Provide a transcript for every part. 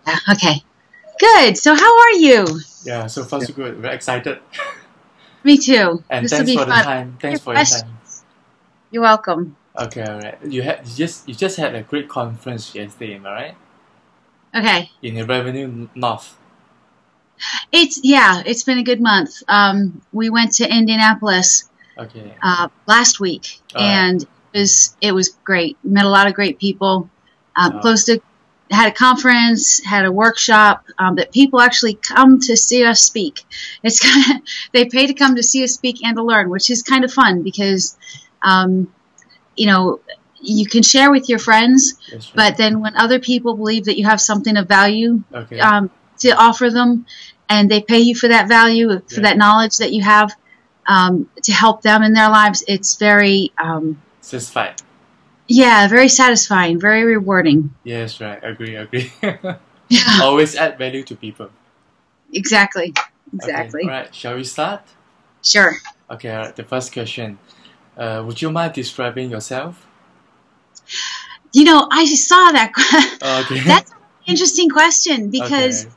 Yeah, okay. Good. So how are you? Yeah, so far so good. We're excited. Me too. And This will thanks be for the fun. time. Thanks Your for your question. time. You're welcome. Okay, alright. You just had a great conference yesterday, am I right? Okay. In the Revenue North. It's been a good month. We went to Indianapolis Okay. last week, Alright. and it was great. Met a lot of great people. Wow. Had a conference, had a workshop that people actually come to see us speak. It's they pay to come to see us speak and to learn, which is kind of fun because you know, you can share with your friends, That's right. but then when other people believe that you have something of value Okay. to offer them, and they pay you for that value, for that knowledge that you have to help them in their lives, it's very Satisfied. yeah, very satisfying, very rewarding. Yes, right. Agree. Yeah, Always add value to people. exactly. Okay. Alright, shall we start? Sure. Okay, alright. The first question. Would you mind describing yourself? I saw that. Okay. That's an interesting question because Okay.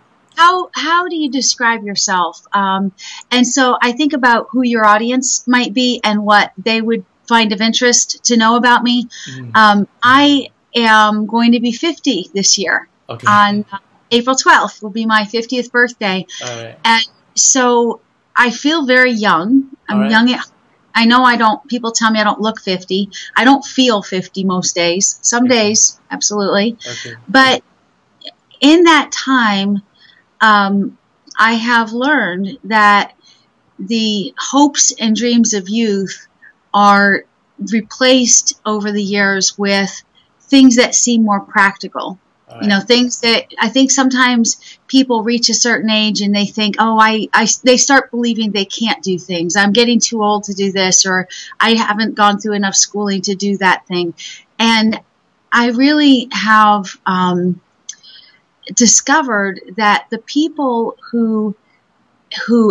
how do you describe yourself? And so I think about who your audience might be and what they would find of interest to know about me. I am going to be 50 this year. Okay. On April 12th will be my 50th birthday. Alright. And so I feel very young. I'm Alright. young. I know people tell me I don't look 50. I don't feel 50 most days. Some days, absolutely. Okay. But in that time, I have learned that the hopes and dreams of youth are replaced over the years with things that seem more practical. Alright. Things that I think sometimes people reach a certain age and they think, they start believing they can't do things. I'm getting too old to do this, or I haven't gone through enough schooling to do that thing. And I really have discovered that the people who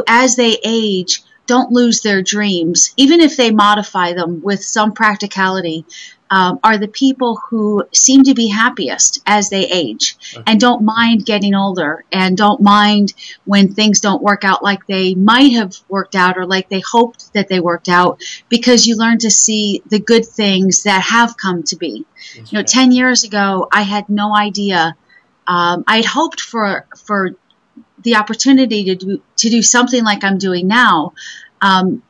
as they age don't lose their dreams, even if they modify them with some practicality, are the people who seem to be happiest as they age and don't mind getting older and don't mind when things don't work out like they might have worked out or like they hoped that they worked out, because you learn to see the good things that have come to be. 10 years ago, I had no idea. I had hoped for the opportunity to do something like I'm doing now,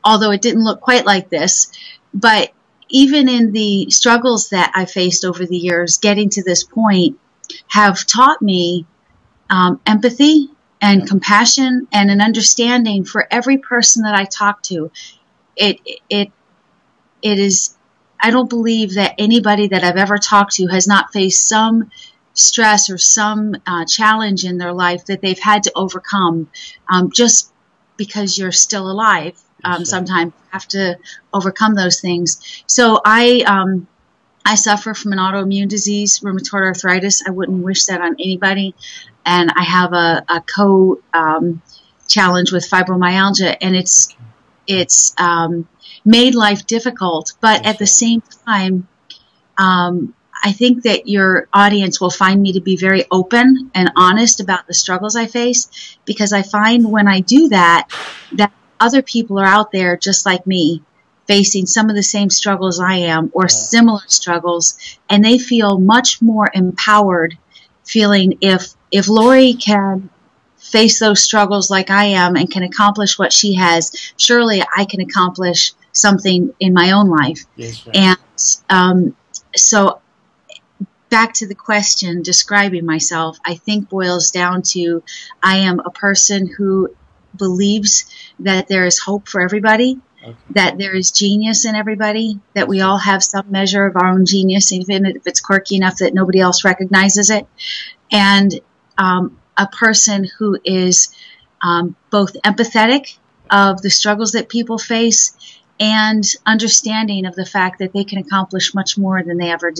although it didn't look quite like this. But even in the struggles that I faced over the years, getting to this point have taught me empathy and compassion and an understanding for every person that I talk to. It is, I don't believe that anybody that I've ever talked to has not faced some stress or some challenge in their life that they've had to overcome just because you're still alive. Sometimes you have to overcome those things. So I suffer from an autoimmune disease, rheumatoid arthritis. I wouldn't wish that on anybody. And I have a challenge with fibromyalgia, and it's made life difficult. But at the same time, I think that your audience will find me to be very open and honest about the struggles I face, because I find when I do that other people are out there just like me, facing some of the same struggles I am or similar struggles, and they feel much more empowered, feeling if Lori can face those struggles like I am and can accomplish what she has, surely I can accomplish something in my own life. Yes, right. And so back to the question, describing myself, I think boils down to I am a person who believes that there is hope for everybody, that there is genius in everybody, that we all have some measure of our own genius, even if it's quirky enough that nobody else recognizes it, and a person who is both empathetic of the struggles that people face and understanding of the fact that they can accomplish much more than they ever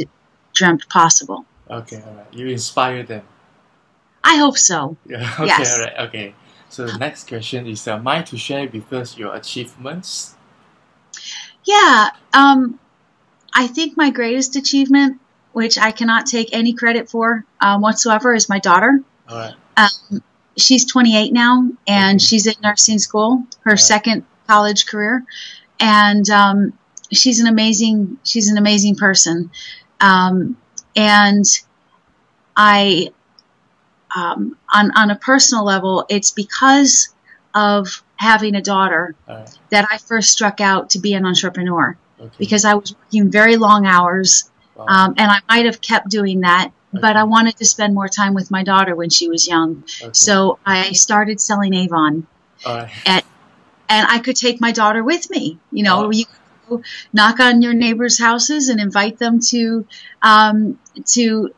dreamt possible. Okay, all right. You inspire them. I hope so. Yeah. Okay. Yes. All right. Okay. So the next question is, mind to share with us your achievements? Yeah. I think my greatest achievement, which I cannot take any credit for whatsoever, is my daughter. All right. She's 28 now, and Okay. she's in nursing school, her Right. second college career, and she's an amazing person. And I, on a personal level, it's because of having a daughter All right. that I first struck out to be an entrepreneur, Okay. because I was working very long hours, Wow. and I might have kept doing that, but Okay. I wanted to spend more time with my daughter when she was young. Okay. So I started selling Avon, All right. and I could take my daughter with me. You know, Wow. you could go knock on your neighbors' houses and invite them to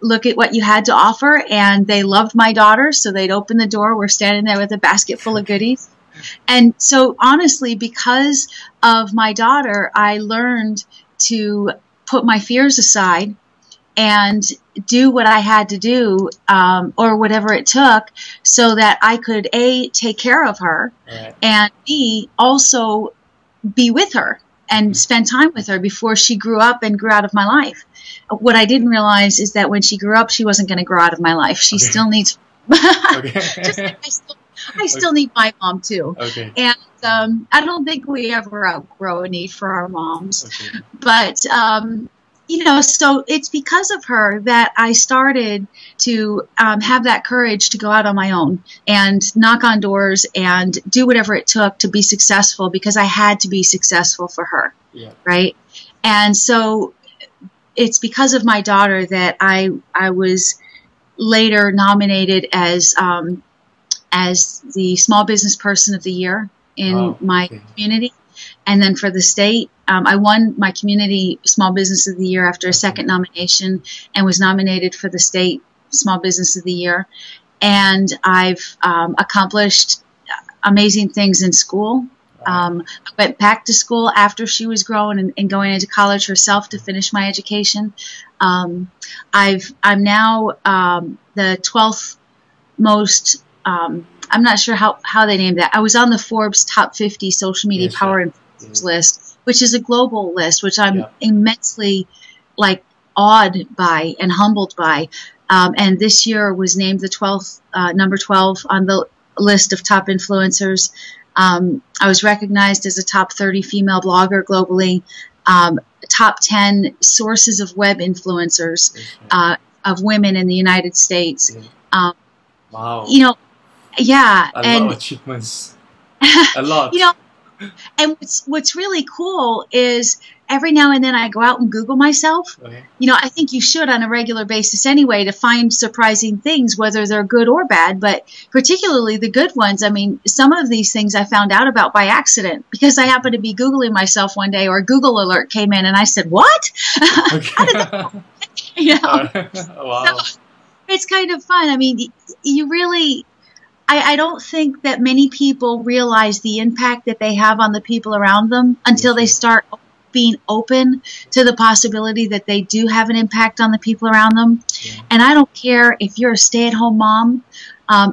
look at what you had to offer, and they loved my daughter, so they'd open the door. We're standing there with a basket full of goodies. And so, honestly, because of my daughter, I learned to put my fears aside and do what I had to do, or whatever it took, so that I could, A, take care of her, All right. and B, also be with her and spend time with her before she grew up and grew out of my life. What I didn't realize is that when she grew up, she wasn't going to grow out of my life. She Okay. still needs, Okay. just like I still need my mom too. Okay. And I don't think we ever outgrow a need for our moms. Okay. But, you know, so it's because of her that I started to have that courage to go out on my own and knock on doors and do whatever it took to be successful, because I had to be successful for her. Yeah. Right. And so it's because of my daughter that I was later nominated as the Small Business Person of the Year in Wow. my Okay. community. And then for the state, I won my community Small Business of the Year after a second nomination, and was nominated for the state Small Business of the Year. And I've accomplished amazing things in school. I went back to school after she was grown and going into college herself to finish my education. I'm now the 12th most. I'm not sure how they named that. I was on the Forbes Top 50 Social Media Yes, Power sure. Influencers list, which is a global list, which I'm Yeah. immensely awed by and humbled by. And this year was named the 12th, number 12 on the list of top influencers. I was recognized as a top 30 female blogger globally, top 10 sources of web influencers, Yes, sure. of women in the United States. Yeah. Wow. You know, yeah. A And, lot of achievements. A lot. you know, and what's really cool is every now and then I go out and Google myself. Okay. You know, I think you should on a regular basis anyway, to find surprising things, whether they're good or bad, but particularly the good ones. I mean, some of these things I found out about by accident, because I happened to be Googling myself one day, or a Google alert came in and I said, what? Okay. You know, Wow. so it's kind of fun. I mean, you really, I don't think that many people realize the impact that they have on the people around them until they start being open to the possibility that they do have an impact on the people around them. Yeah. And I don't care if you're a stay-at-home mom,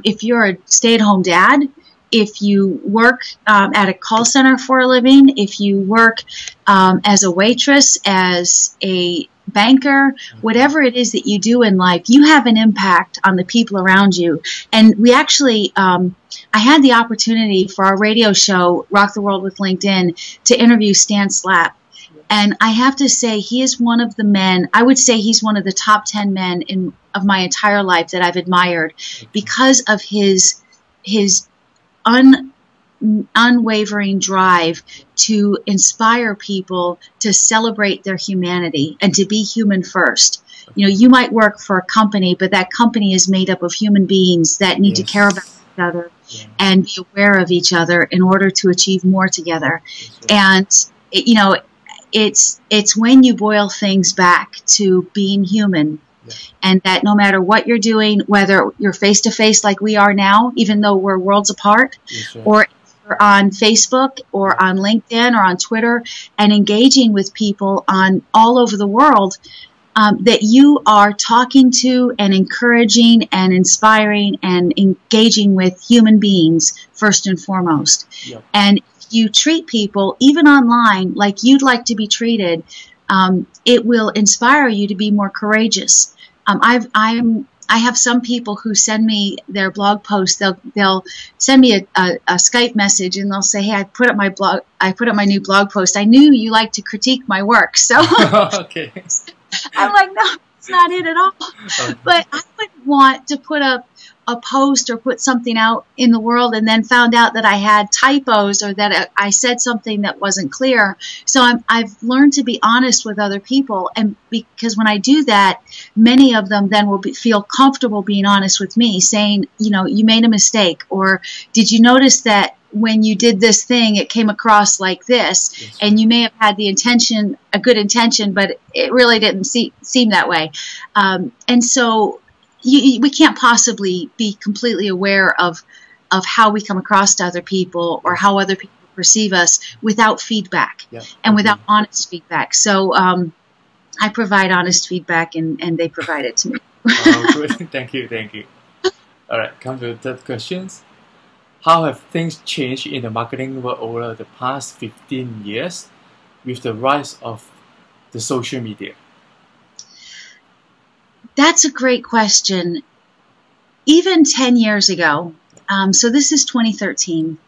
if you're a stay-at-home dad, if you work at a call center for a living, if you work as a waitress, as a banker, whatever it is that you do in life, you have an impact on the people around you. And we actually, I had the opportunity for our radio show, Rock the World with LinkedIn, to interview Stan Slapp. And I have to say, he is one of the men, I would say he's one of the top 10 men of my entire life that I've admired, because of his unwavering drive to inspire people to celebrate their humanity and to be human first. You know, you might work for a company, but that company is made up of human beings that need to care about each other and be aware of each other in order to achieve more together. And, you know, it's when you boil things back to being human, and that no matter what you're doing, whether you're face-to-face like we are now, even though we're worlds apart, or you're on Facebook or on LinkedIn or on Twitter, and engaging with people on all over the world, that you are talking to and encouraging and inspiring and engaging with human beings first and foremost. And if you treat people, even online, like you'd like to be treated, it will inspire you to be more courageous. I'm I have some people who send me their blog posts. They'll send me a Skype message and they'll say, "Hey, I put up my new blog post. I knew you like to critique my work." So Okay. I'm like, no, it's not it at all. Okay. But I wouldn't want to put up a post or put something out in the world and then found out that I had typos or that I said something that wasn't clear. So I've learned to be honest with other people, and because when I do that, many of them then will feel comfortable being honest with me, saying, you know, you made a mistake, or did you notice that when you did this thing, it came across like this, Yes. and you may have had the intention, a good intention, but it really didn't seem that way. And so we can't possibly be completely aware of how we come across to other people or how other people perceive us without feedback and without honest feedback. So I provide honest feedback, and they provide it to me. Good. Thank you. All right, come to the third questions. How have things changed in the marketing world over the past 15 years with the rise of the social media? That's a great question. Even 10 years ago, so this is 2013,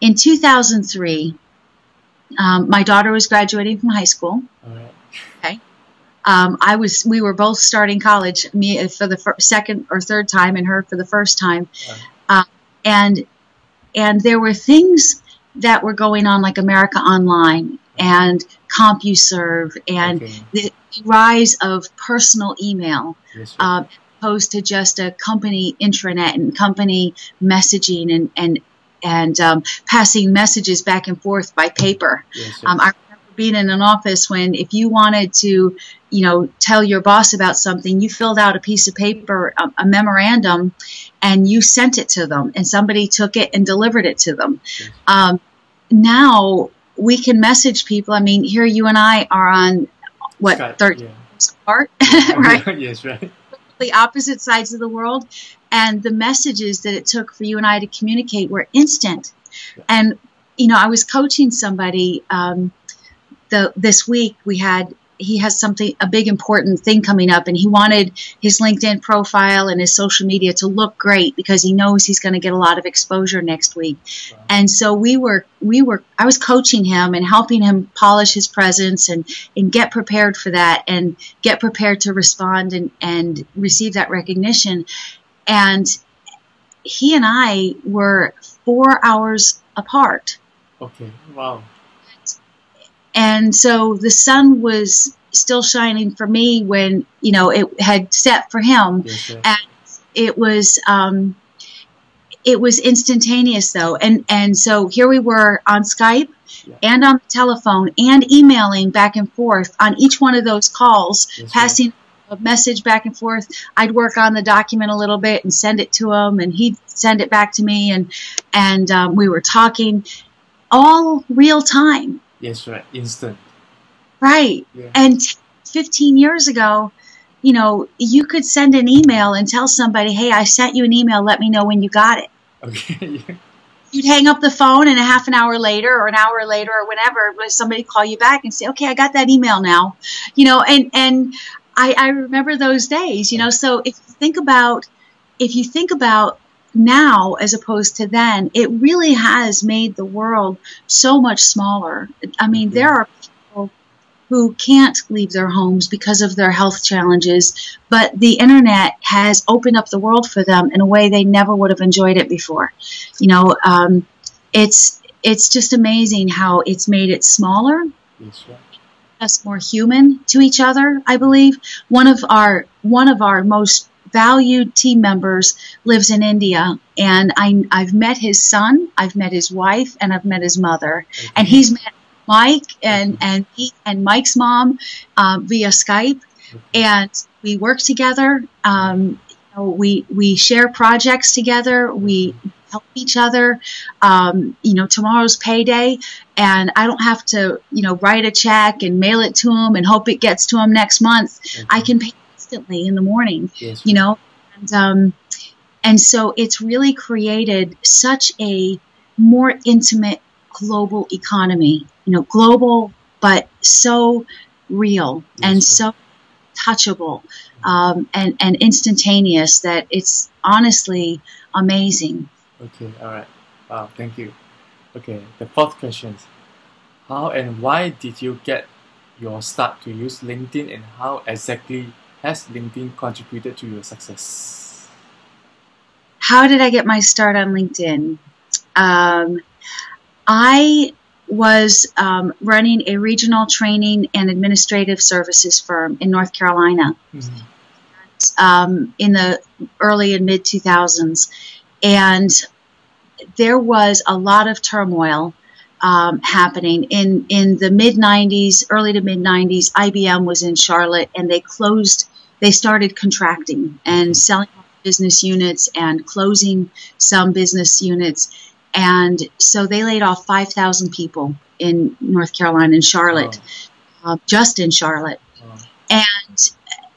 in 2003, my daughter was graduating from high school. All right. Okay. We were both starting college, me for the second or third time and her for the first time. And there were things that were going on, like America Online and CompuServe and the rise of personal email, opposed to just a company intranet and company messaging and passing messages back and forth by paper. I remember being in an office when if you wanted to, you know, tell your boss about something, you filled out a piece of paper, a memorandum, and you sent it to them, and somebody took it and delivered it to them. Now we can message people. I mean, here you and I are on, what, Skype, 30 years apart, right? Yes, right. The opposite sides of the world, and the messages that it took for you and I to communicate were instant. And, you know, I was coaching somebody this week. He has a big important thing coming up, and he wanted his LinkedIn profile and his social media to look great because he knows he's going to get a lot of exposure next week. Wow. And so I was coaching him and helping him polish his presence and get prepared for that and get prepared to respond and receive that recognition. And he and I were 4 hours apart. Okay. Wow. And so the sun was still shining for me when, you know, it had set for him. And it was instantaneous though. And so here we were on Skype and on the telephone and emailing back and forth on each one of those calls, passing a message back and forth. I'd work on the document a little bit and send it to him, and he'd send it back to me, and we were talking all real time. Yes, right. Instant. Right. Yeah. And 15 years ago, you know, you could send an email and tell somebody, hey, I sent you an email. Let me know when you got it. Okay. You'd hang up the phone, and a half an hour later or an hour later or whenever, somebody call you back and say, okay, I got that email now. You know, and I remember those days, you know. So if you think about now as opposed to then, it really has made the world so much smaller. I mean, there are people who can't leave their homes because of their health challenges, but the internet has opened up the world for them in a way they never would have enjoyed it before. You know, it's just amazing how it's made it smaller, us more human to each other. I believe one of our most valued team members lives in India, and I've met his son, I've met his wife, and I've met his mother, and he's met Mike and Mike's mom via Skype, and we work together. You know, we share projects together. We help each other. You know, tomorrow's payday, and I don't have to, you know, write a check and mail it to him and hope it gets to him next month. I can pay instantly in the morning, you know, and so it's really created such a more intimate global economy, you know, global, but so real and so touchable. and instantaneous that it's honestly amazing. Okay, all right. Wow, thank you. Okay, the fourth question. How and why did you get your start to use LinkedIn, and how exactly has LinkedIn contributed to your success? How did I get my start on LinkedIn? I was running a regional training and administrative services firm in North Carolina in the early and mid 2000s. And there was a lot of turmoil happening. In the mid 90s, early to mid 90s, IBM was in Charlotte, and they started contracting and selling business units and closing some business units. And so they laid off 5,000 people in North Carolina, in Charlotte, just in Charlotte. And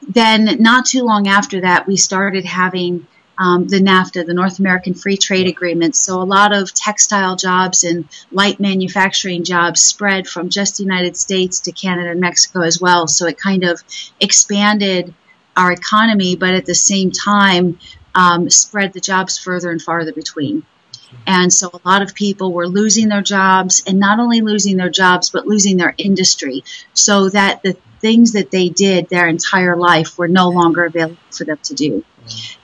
then not too long after that, we started having the NAFTA, the North American Free Trade Agreement. So a lot of textile jobs and light manufacturing jobs spread from just the United States to Canada and Mexico as well. So it kind of expanded our economy, but at the same time spread the jobs further and farther between. And so a lot of people were losing their jobs, and not only losing their jobs, but losing their industry, so that the things that they did their entire life were no longer available for them to do.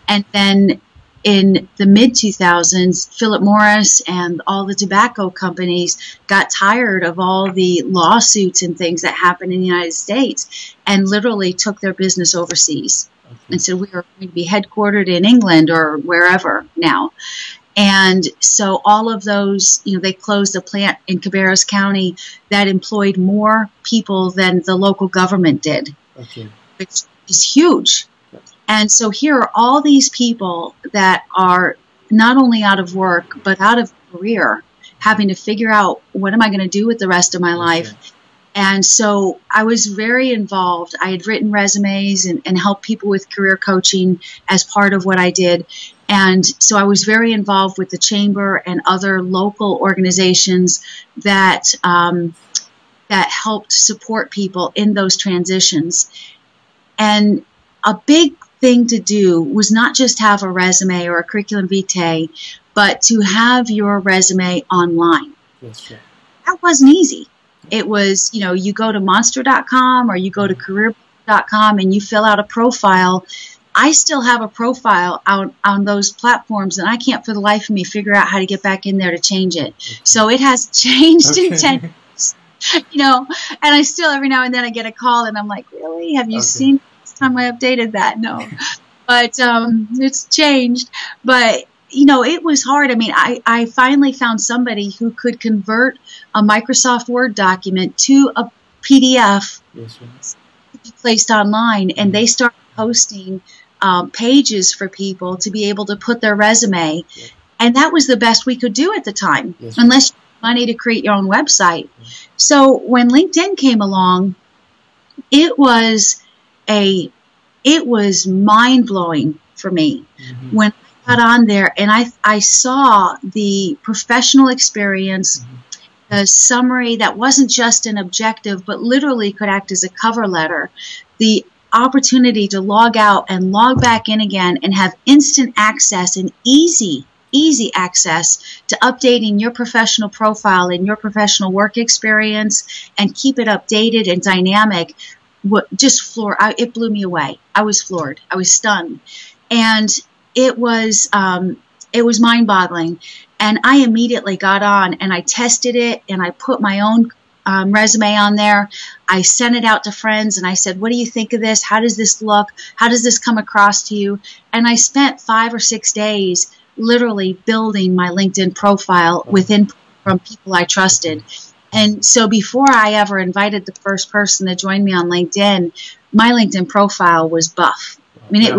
And then in the mid-2000s, Philip Morris and all the tobacco companies got tired of all the lawsuits and things that happened in the United States, and literally took their business overseas. And so we are going to be headquartered in England or wherever now. And so all of those, they closed a plant in Cabarrus County that employed more people than the local government did, which is huge. And so here are all these people that are not only out of work, but out of career, having to figure out, what am I going to do with the rest of my life? And so I was very involved. I had written resumes and helped people with career coaching as part of what I did. And so I was very involved with the chamber and other local organizations that that helped support people in those transitions. And a big thing to do was not just have a resume or a curriculum vitae, but to have your resume online. That wasn't easy. It was, you go to monster.com or you go to career.com and you fill out a profile. I still have a profile on those platforms, and I can't for the life of me figure out how to get back in there to change it. So it has changed in 10 years, and I still, every now and then I get a call and I'm like, really? Have you seen this time I updated that? No. But it's changed. But it was hard. I mean, I finally found somebody who could convert a Microsoft Word document to a PDF to be placed online, and they started posting pages for people to be able to put their resume. And that was the best we could do at the time, unless you had money to create your own website. So when LinkedIn came along, it was mind-blowing for me when I got on there and I saw the professional experience, the summary that wasn't just an objective, but literally could act as a cover letter, the opportunity to log out and log back in again and have instant access and easy access to updating your professional profile and your professional work experience and keep it updated and dynamic. It blew me away. I was floored. I was stunned. And it was mind-boggling. And I immediately got on and I tested it and I put my own resume on there. I sent it out to friends and I said, what do you think of this? How does this look? How does this come across to you? And I spent 5 or 6 days literally building my LinkedIn profile from people I trusted. And so before I ever invited the first person to join me on LinkedIn, my LinkedIn profile was buff. I mean, it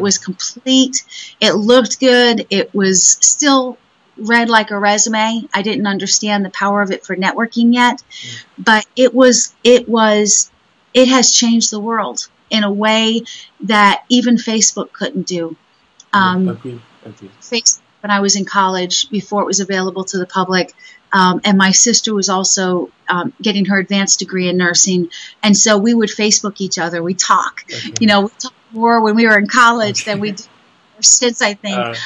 was complete. It looked good. It was still read like a resume. I didn't understand the power of it for networking yet, but it has changed the world in a way that even Facebook couldn't do. Agreed. when I was in college before it was available to the public. And my sister was also getting her advanced degree in nursing. And so we would Facebook each other. We talk. Okay. We talked more when we were in college than we did since, I think.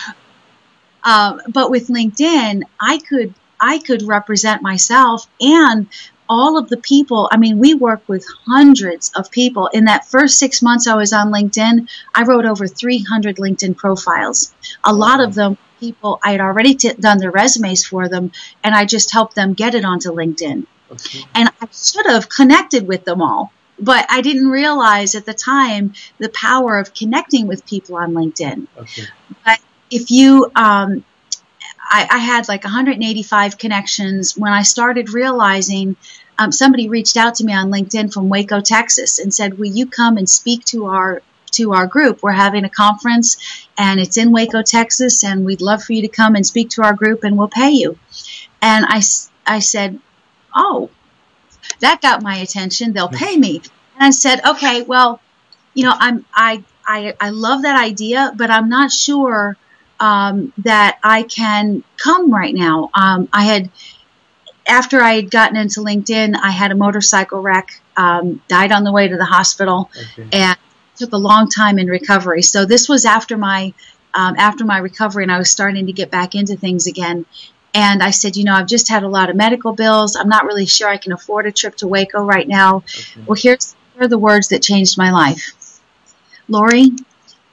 But with LinkedIn, I could represent myself and all of the people. I mean, we work with hundreds of people. In that first 6 months I was on LinkedIn, I wrote over 300 LinkedIn profiles. A lot of them, people, I had already done their resumes for them, and I just helped them get it onto LinkedIn. Okay. And I should have connected with them all, but I didn't realize at the time the power of connecting with people on LinkedIn. Okay. But if you, I had like 185 connections when I started realizing. Somebody reached out to me on LinkedIn from Waco, Texas, and said, "Will you come and speak to our group? We're having a conference, and it's in Waco, Texas, and we'd love for you to come and speak to our group, and we'll pay you." And I said, "Oh, that got my attention. They'll pay me." And I said, "Okay, well, I love that idea, but I'm not sure that I can come right now." After I had gotten into LinkedIn, I had a motorcycle wreck, died on the way to the hospital, and took a long time in recovery. So this was after my recovery, and I was starting to get back into things again. And I said, I've just had a lot of medical bills. I'm not really sure I can afford a trip to Waco right now. Okay. Well, here are the words that changed my life. "Lori,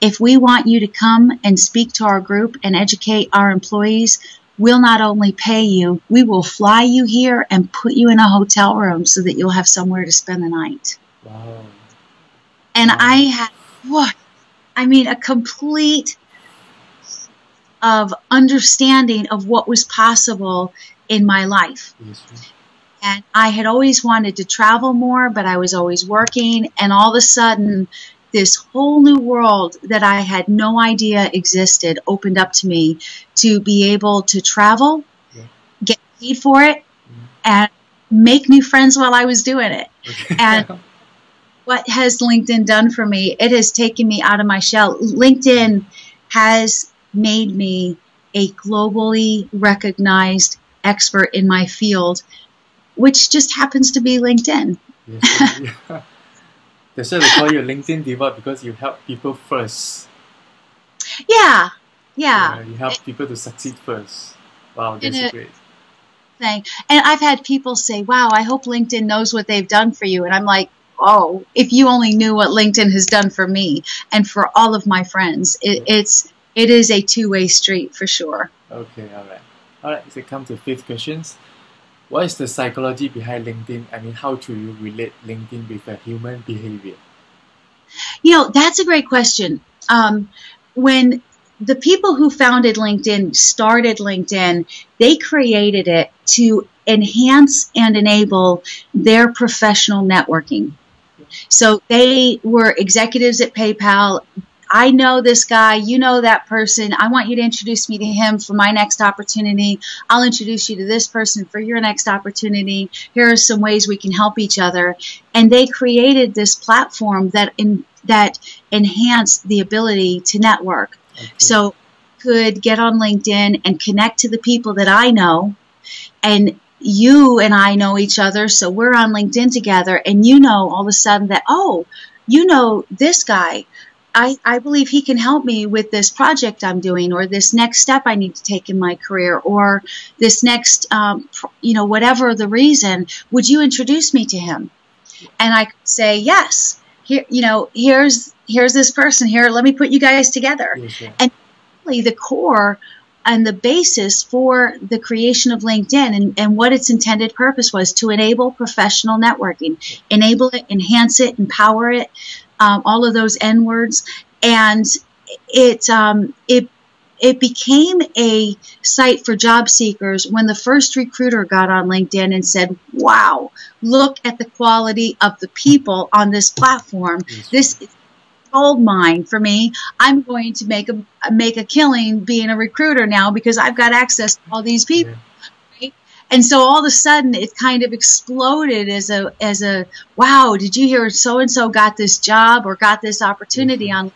if we want you to come and speak to our group and educate our employees, we'll not only pay you, we will fly you here and put you in a hotel room so that you'll have somewhere to spend the night." Wow. And I had, a complete of understanding of what was possible in my life. Yes. And I had always wanted to travel more, but I was always working. And all of a sudden, this whole new world that I had no idea existed opened up to me to be able to travel, get paid for it, and make new friends while I was doing it. Okay. And what has LinkedIn done for me? It has taken me out of my shell. LinkedIn has made me a globally recognized expert in my field, which just happens to be LinkedIn. Yes, yeah. That's why they call you LinkedIn Diva, because you help people first. Yeah. You help people to succeed first. Wow, that's great thing. And I've had people say, "Wow, I hope LinkedIn knows what they've done for you." And I'm like, "Oh, if you only knew what LinkedIn has done for me and for all of my friends." It is a two-way street for sure. Okay, all right. So come to fifth questions. What is the psychology behind LinkedIn? I mean, how do you relate LinkedIn with a human behavior? That's a great question. When the people who founded LinkedIn started LinkedIn, they created it to enhance and enable their professional networking. So they were executives at PayPal. "I know this guy, you know that person. I want you to introduce me to him for my next opportunity. I'll introduce you to this person for your next opportunity. Here are some ways we can help each other." And they created this platform that enhanced the ability to network. Okay. So I could get on LinkedIn and connect to the people that I know, and you and I know each other, so we're on LinkedIn together, and all of a sudden that, "Oh, this guy. I believe he can help me with this project I'm doing, or this next step I need to take in my career, or this next, whatever the reason, would you introduce me to him?" And I could say, "Yes, here, here's this person here. Let me put you guys together." Yes, yeah. And really the core and the basis for the creation of LinkedIn and what its intended purpose was to enable professional networking, enable it, enhance it, empower it. All of those N words, and it became a site for job seekers when the first recruiter got on LinkedIn and said, "Wow, look at the quality of the people on this platform. This is gold mine for me. I'm going to make a killing being a recruiter now because I've got access to all these people." Yeah. And so all of a sudden it kind of exploded as a wow, did you hear so-and-so got this job or got this opportunity on?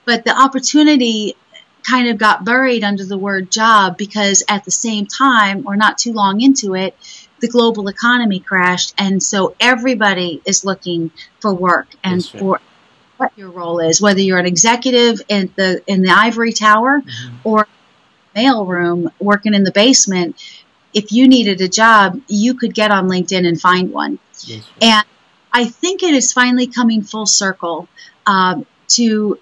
But the opportunity kind of got buried under the word job because at the same time, or not too long into it, the global economy crashed, and so everybody is looking for work and for what your role is, whether you're an executive in the ivory tower or mailroom working in the basement. If you needed a job, you could get on LinkedIn and find one. And I think it is finally coming full circle to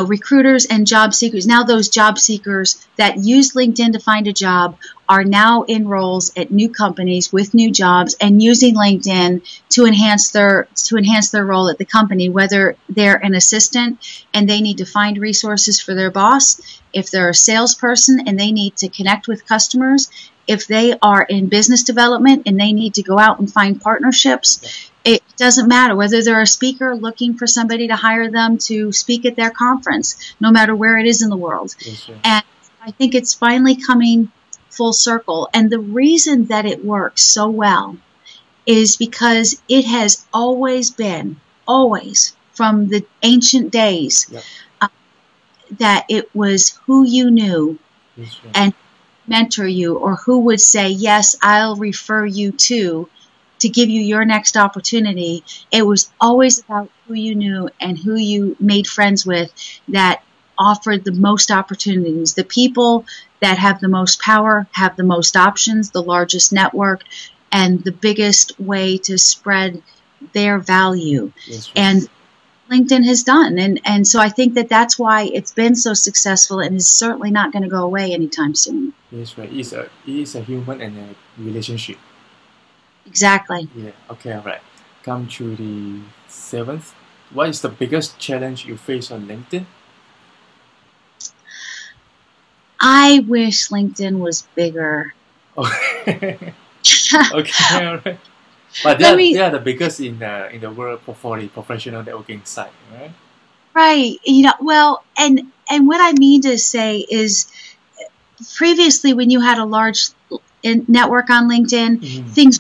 recruiters and job seekers. Now those job seekers that use LinkedIn to find a job are now in roles at new companies with new jobs and using LinkedIn to enhance their role at the company, whether they're an assistant and they need to find resources for their boss, if they're a salesperson and they need to connect with customers, if they are in business development and they need to go out and find partnerships. It doesn't matter whether they're a speaker looking for somebody to hire them to speak at their conference, no matter where it is in the world. And I think it's finally coming full circle. And the reason that it works so well is because it has always been, always from the ancient days, that it was who you knew and mentor you, or who would say, yes, I'll refer you to give you your next opportunity. It was always about who you knew and who you made friends with that offered the most opportunities. The people that have the most power have the most options, the largest network, and the biggest way to spread their value. And LinkedIn has done. And so I think that that's why it's been so successful and is certainly not going to go away anytime soon. Yes, right. It is a human and a relationship. Exactly. Yeah. Okay. All right. Come to the 7th. What is the biggest challenge you face on LinkedIn? I wish LinkedIn was bigger. Okay. Okay. All right. But they are the biggest in the world for the professional networking site, right? Right. Well, and what I mean to say is, previously when you had a large network on LinkedIn, things.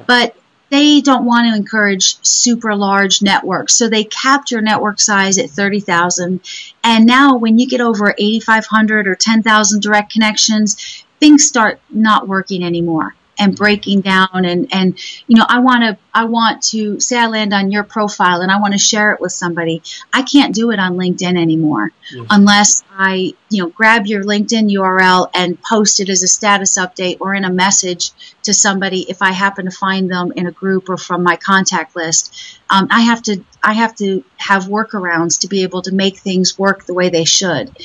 But they don't want to encourage super large networks. So they capped your network size at 30,000. And now when you get over 8,500 or 10,000 direct connections, things start not working anymore and breaking down. And I want to say I land on your profile and I want to share it with somebody. I can't do it on LinkedIn anymore unless I, grab your LinkedIn URL and post it as a status update or in a message to somebody if I happen to find them in a group or from my contact list. I have to have workarounds to be able to make things work the way they should,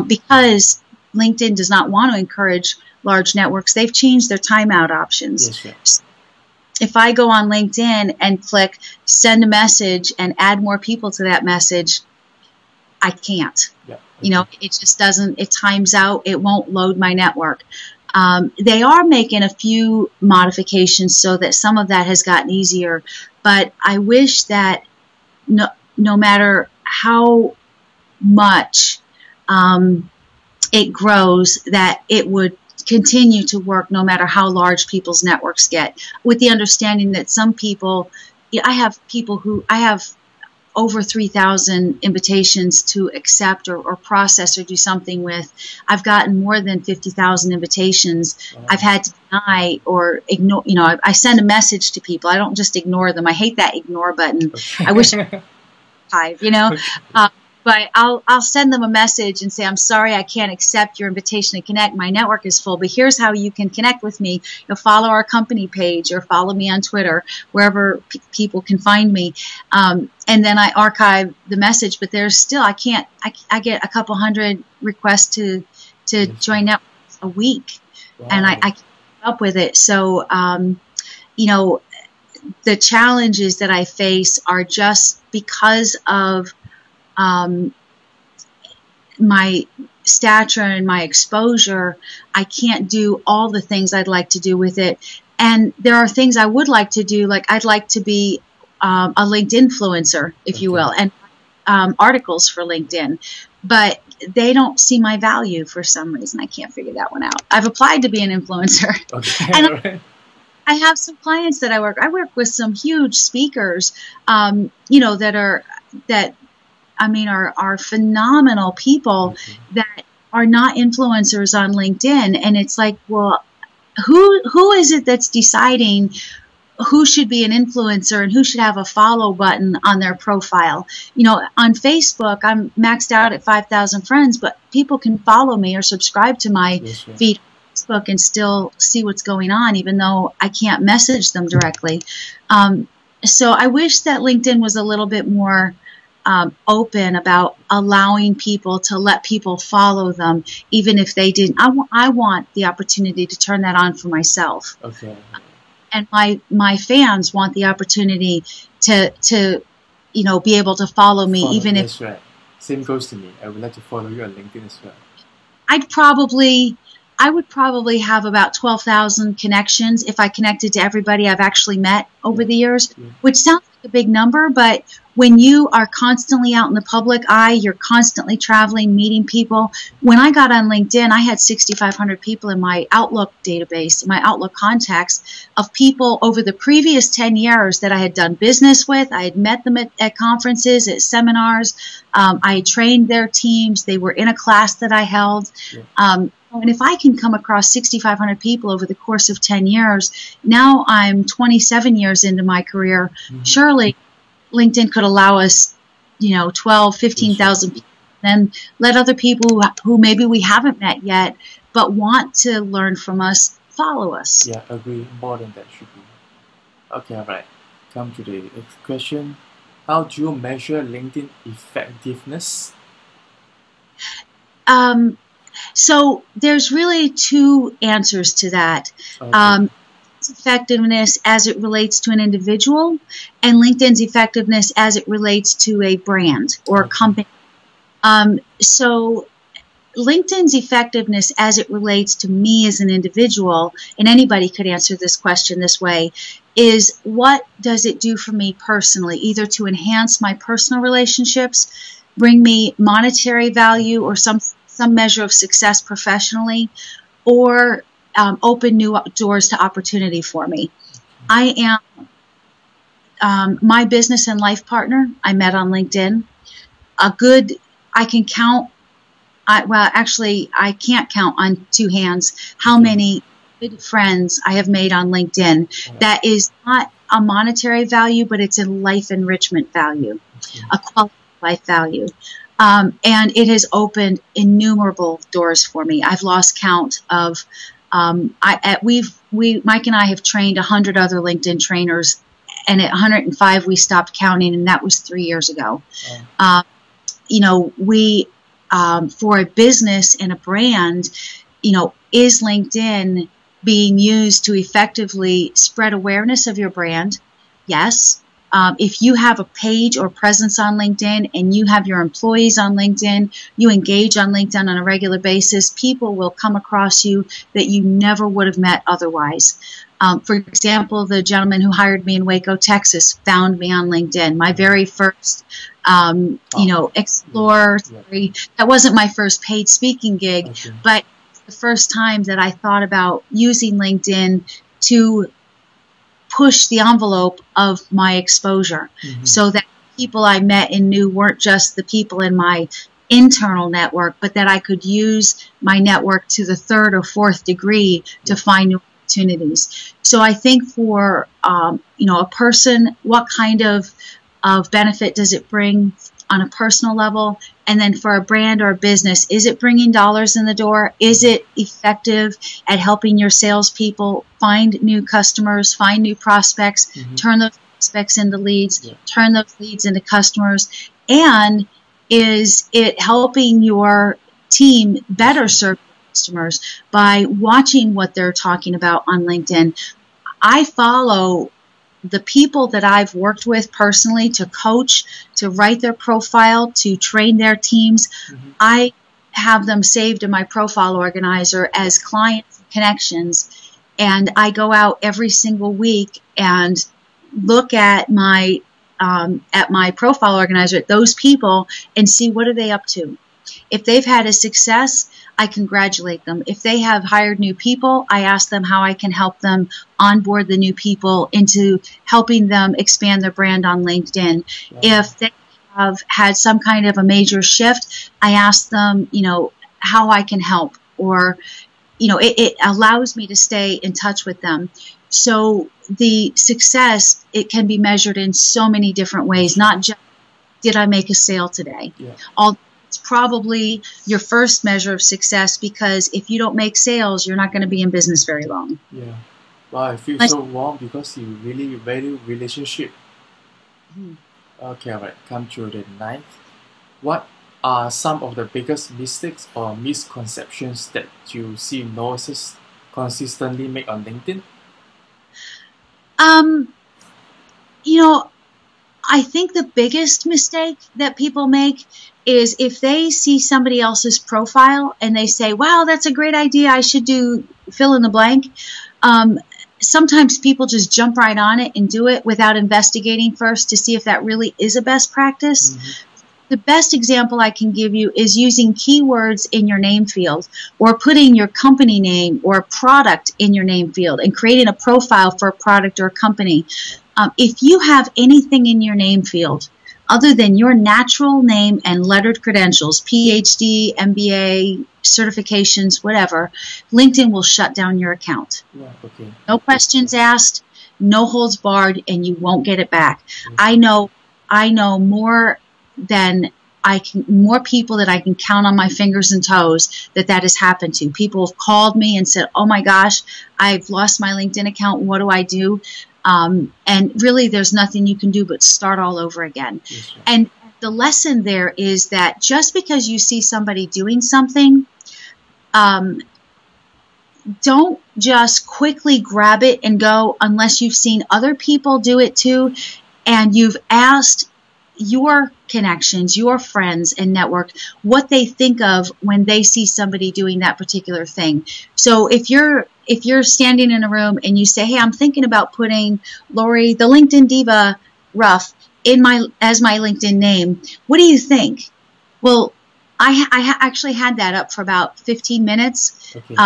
because LinkedIn does not want to encourage large networks. They've changed their timeout options. If I go on LinkedIn and click send a message and add more people to that message, I can't. It just doesn't, it times out. It won't load my network. They are making a few modifications so that some of that has gotten easier, but I wish that no matter how much it grows, that it would continue to work no matter how large people's networks get, with the understanding that some people, I have over 3,000 invitations to accept or process or do something with. I've gotten more than 50,000 invitations. I've had to deny or ignore, I send a message to people. I don't just ignore them. I hate that ignore button. I wish I could, but I'll send them a message and say, I'm sorry, I can't accept your invitation to connect. My network is full, but here's how you can connect with me. Follow our company page or follow me on Twitter, wherever people can find me. And then I archive the message, but there's still, I get a couple hundred requests to join networks a week. And I can't keep up with it. So, the challenges that I face are just because of my stature and my exposure. I can't do all the things I'd like to do with it. And there are things I would like to do, like I'd like to be a LinkedIn influencer, if you will, and articles for LinkedIn. But they don't see my value for some reason. I can't figure that one out. I've applied to be an influencer. And I have some clients that I work with some huge speakers, that are phenomenal people that are not influencers on LinkedIn. And it's like, well, who is it that's deciding who should be an influencer and who should have a follow button on their profile? On Facebook, I'm maxed out at 5,000 friends, but people can follow me or subscribe to my feed on Facebook and still see what's going on, even though I can't message them directly. So I wish that LinkedIn was a little bit more open about allowing people to let people follow them, even if they didn't. I want the opportunity to turn that on for myself. Okay. And my fans want the opportunity to be able to follow me, even if. That's right. Same goes to me. I would like to follow you on LinkedIn as well. I would probably have about 12,000 connections if I connected to everybody I've actually met over the years, which sounds like a big number, but when you are constantly out in the public eye, you're constantly traveling, meeting people. When I got on LinkedIn, I had 6,500 people in my Outlook database, my Outlook contacts of people over the previous 10 years that I had done business with. I had met them at conferences, at seminars. I had trained their teams. They were in a class that I held. And if I can come across 6,500 people over the course of 10 years, now I'm 27 years into my career, surely LinkedIn could allow us, 12, 15,000 people, and let other people who maybe we haven't met yet, but want to learn from us, follow us. Yeah, agree. More than that should be. Okay, all right. Come to the next question. How do you measure LinkedIn effectiveness? So there's really two answers to that. Okay. Effectiveness as it relates to an individual, and LinkedIn's effectiveness as it relates to a brand or a company. So LinkedIn's effectiveness as it relates to me as an individual, and anybody could answer this question this way, is what does it do for me personally, either to enhance my personal relationships, bring me monetary value or some measure of success professionally, or open new doors to opportunity for me. I am my business and life partner I met on LinkedIn. I can't count on two hands how many good friends I have made on LinkedIn. That is not a monetary value, but it's a life enrichment value, a quality of life value. And it has opened innumerable doors for me. I've lost count of, Mike and I have trained 100 other LinkedIn trainers, and at 105 we stopped counting, and that was 3 years ago. For a business and a brand, is LinkedIn being used to effectively spread awareness of your brand? Yes. If you have a page or presence on LinkedIn and you have your employees on LinkedIn, you engage on LinkedIn on a regular basis, people will come across you that you never would have met otherwise. For example, the gentleman who hired me in Waco, Texas, found me on LinkedIn. My very first, Explorer, that wasn't my first paid speaking gig, but the first time that I thought about using LinkedIn to push the envelope of my exposure, so that people I met and knew weren't just the people in my internal network, but that I could use my network to the third or fourth degree to find new opportunities. So I think for a person, what kind of benefit does it bring on a personal level? And then for a brand or a business, is it bringing dollars in the door? Is it effective at helping your salespeople find new customers, find new prospects, turn those prospects into leads, turn those leads into customers? And is it helping your team better serve customers by watching what they're talking about on LinkedIn? I follow the people that I've worked with personally to coach, to write their profile, to train their teams. I have them saved in my profile organizer as clients and connections, and I go out every single week and look at my profile organizer, at those people, and see what are they up to. If they've had a success, I congratulate them. If they have hired new people, I ask them how I can help them onboard the new people into helping them expand their brand on LinkedIn. If they have had some kind of a major shift, I ask them, how I can help, or, it allows me to stay in touch with them. So the success, it can be measured in so many different ways, not just, did I make a sale today? Yeah. It's probably your first measure of success, because if you don't make sales, you're not going to be in business very long. Yeah. Wow, I feel so warm because you really value relationship. Okay, all right. Come to the ninth. What are some of the biggest mistakes or misconceptions that you see nurses consistently make on LinkedIn? I think the biggest mistake that people make is if they see somebody else's profile and they say, wow, that's a great idea, I should do fill in the blank. Sometimes people just jump right on it and do it without investigating first to see if that really is a best practice. The best example I can give you is using keywords in your name field, or putting your company name or product in your name field and creating a profile for a product or a company. If you have anything in your name field other than your natural name and lettered credentials, PhD, MBA, certifications, whatever, LinkedIn will shut down your account. Yeah, okay. No questions asked, no holds barred, and you won't get it back. I know more people that I can count on my fingers and toes that has happened to. People have called me and said, oh my gosh, I've lost my LinkedIn account. What do I do? And really, there's nothing you can do but start all over again. Yes, right. And the lesson there is that just because you see somebody doing something, don't just quickly grab it and go unless you've seen other people do it too, and you've asked your connections, your friends and network, what they think of when they see somebody doing that particular thing. So if you're standing in a room and you say, hey, I'm thinking about putting Lori, the LinkedIn Diva Ruff, as my LinkedIn name, what do you think? Well, I actually had that up for about 15 minutes. Okay.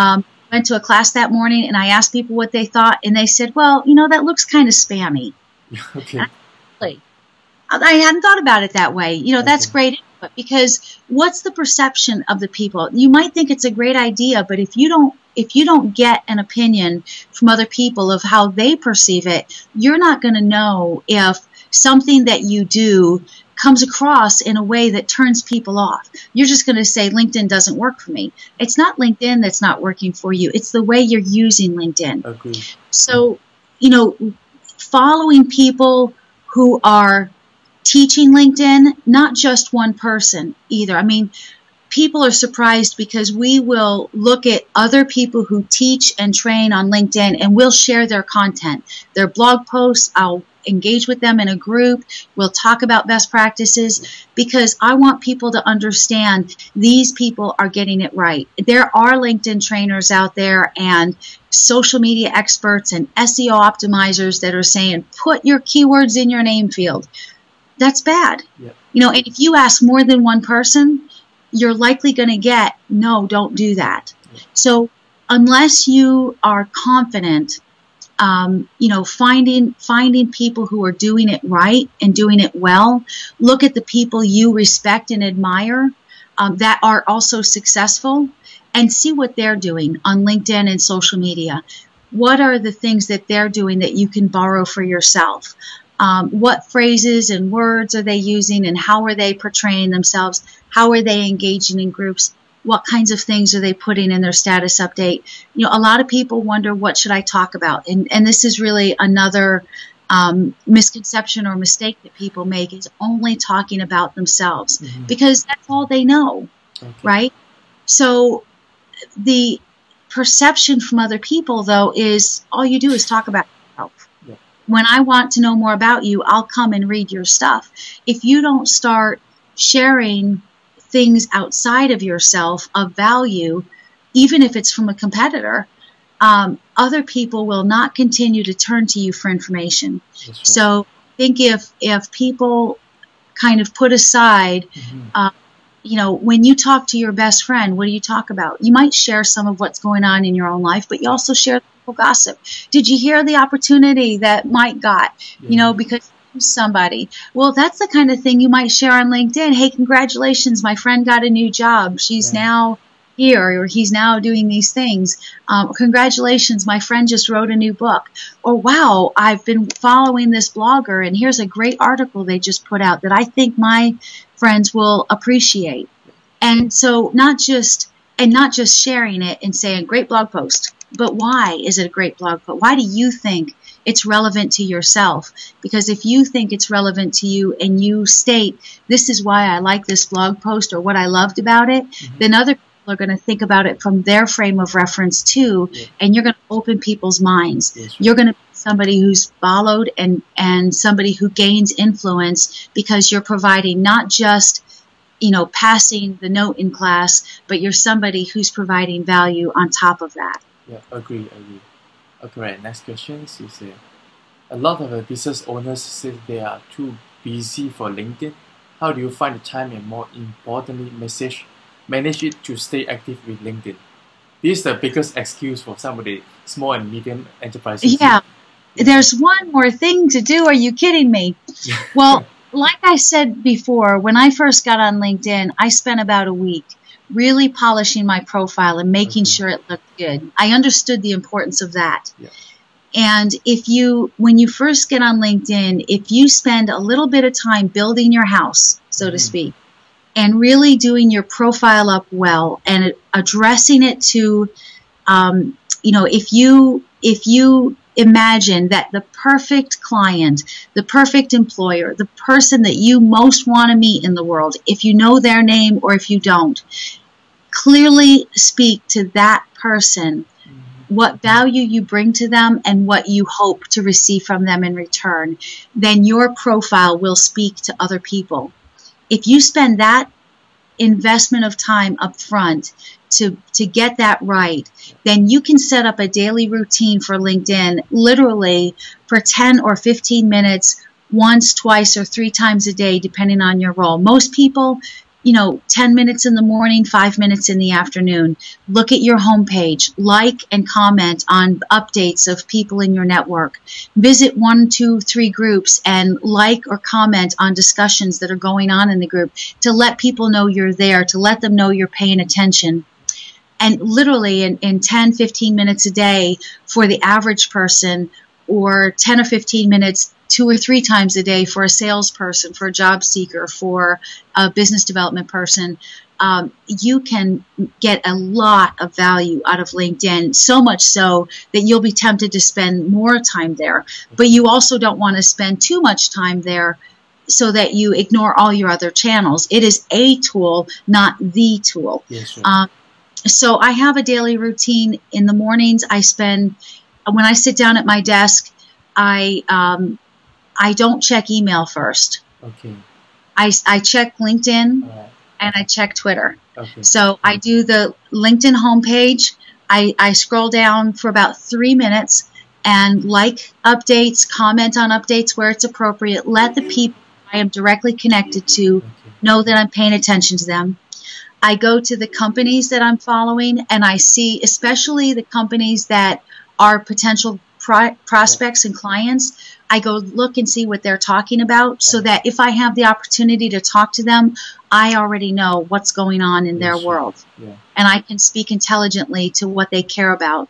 Went to a class that morning and I asked people what they thought, and they said, well, that looks kind of spammy. Okay. I hadn't thought about it that way. That's great, because what's the perception of the people? You might think it's a great idea, but if you don't get an opinion from other people of how they perceive it, you're not going to know if something that you do comes across in a way that turns people off. You're just going to say, LinkedIn doesn't work for me. It's not LinkedIn that's not working for you. It's the way you're using LinkedIn. Agreed. So, following people who are teaching LinkedIn, not just one person either. I mean, people are surprised because we will look at other people who teach and train on LinkedIn, and we'll share their content, their blog posts. I'll engage with them in a group. We'll talk about best practices, because I want people to understand these people are getting it right. There are LinkedIn trainers out there and social media experts and SEO optimizers that are saying, put your keywords in your name field. That's bad. Yep. And if you ask more than one person, you're likely going to get, no, don't do that. Yep. So unless you are confident, finding people who are doing it right and doing it well, look at the people you respect and admire that are also successful, and see what they're doing on LinkedIn and social media. What are the things that they're doing that you can borrow for yourself? What phrases and words are they using, and how are they portraying themselves? How are they engaging in groups? What kinds of things are they putting in their status update? A lot of people wonder, what should I talk about? And this is really another misconception or mistake that people make, is only talking about themselves, because that's all they know, right? So the perception from other people, though, is all you do is talk about yourself. When I want to know more about you, I'll come and read your stuff. If you don't start sharing things outside of yourself of value, even if it's from a competitor, other people will not continue to turn to you for information. Right. So I think if people kind of put aside, when you talk to your best friend, what do you talk about? You might share some of what's going on in your own life, but you also share gossip. Did you hear the opportunity that Mike got? Because somebody. Well, that's the kind of thing you might share on LinkedIn. Hey, congratulations, my friend got a new job. She's now here, or he's now doing these things. Congratulations, my friend just wrote a new book. Or wow, I've been following this blogger, and here's a great article they just put out that I think my friends will appreciate. And so not just sharing it and saying great blog post, but why is it a great blog post? Why do you think it's relevant to yourself? Because if you think it's relevant to you and you state, this is why I like this blog post or what I loved about it, then other people are going to think about it from their frame of reference too, and you're going to open people's minds. You're going to be somebody who's followed and somebody who gains influence because you're providing not just, passing the note in class, but you're somebody who's providing value on top of that. Yeah, agree. Okay, right. Next question is, a lot of business owners say they are too busy for LinkedIn. How do you find the time and, more importantly, manage it to stay active with LinkedIn? This is the biggest excuse for some of the small and medium enterprises. Yeah. There's one more thing to do. Are you kidding me? Well, like I said before, when I first got on LinkedIn, I spent about a week really polishing my profile and making sure it looked good. I understood the importance of that. Yeah. And when you first get on LinkedIn, if you spend a little bit of time building your house, so to speak, and really doing your profile up well and addressing it to, if you imagine that the perfect client, the perfect employer, the person that you most want to meet in the world, if you know their name or if you don't, clearly speak to that person, what value you bring to them and what you hope to receive from them in return, then your profile will speak to other people. If you spend that investment of time up front to get that right, then you can set up a daily routine for LinkedIn literally for 10 or 15 minutes, once, twice, or 3 times a day, depending on your role. Most people, 10 minutes in the morning, 5 minutes in the afternoon. Look at your homepage, like and comment on updates of people in your network. Visit 1, 2, 3 groups and like or comment on discussions that are going on in the group to let people know you're there, to let them know you're paying attention. And literally in 10, 15 minutes a day for the average person, or 10 or 15 minutes 2 or 3 times a day for a salesperson, for a job seeker, for a business development person, you can get a lot of value out of LinkedIn, so much so that you'll be tempted to spend more time there. But you also don't want to spend too much time there so that you ignore all your other channels. It is a tool, not the tool. Yes, sure. So I have a daily routine. In the mornings, when I sit down at my desk, I don't check email first. Okay. I check LinkedIn and I check Twitter. Okay. So I do the LinkedIn homepage. I scroll down for about 3 minutes and like updates, comment on updates where it's appropriate. Let the people I am directly connected to know that I'm paying attention to them. I go to the companies that I'm following and I see, especially the companies that are potential prospects and clients, I go look and see what they're talking about so that if I have the opportunity to talk to them, I already know what's going on in their world. Yeah. And I can speak intelligently to what they care about.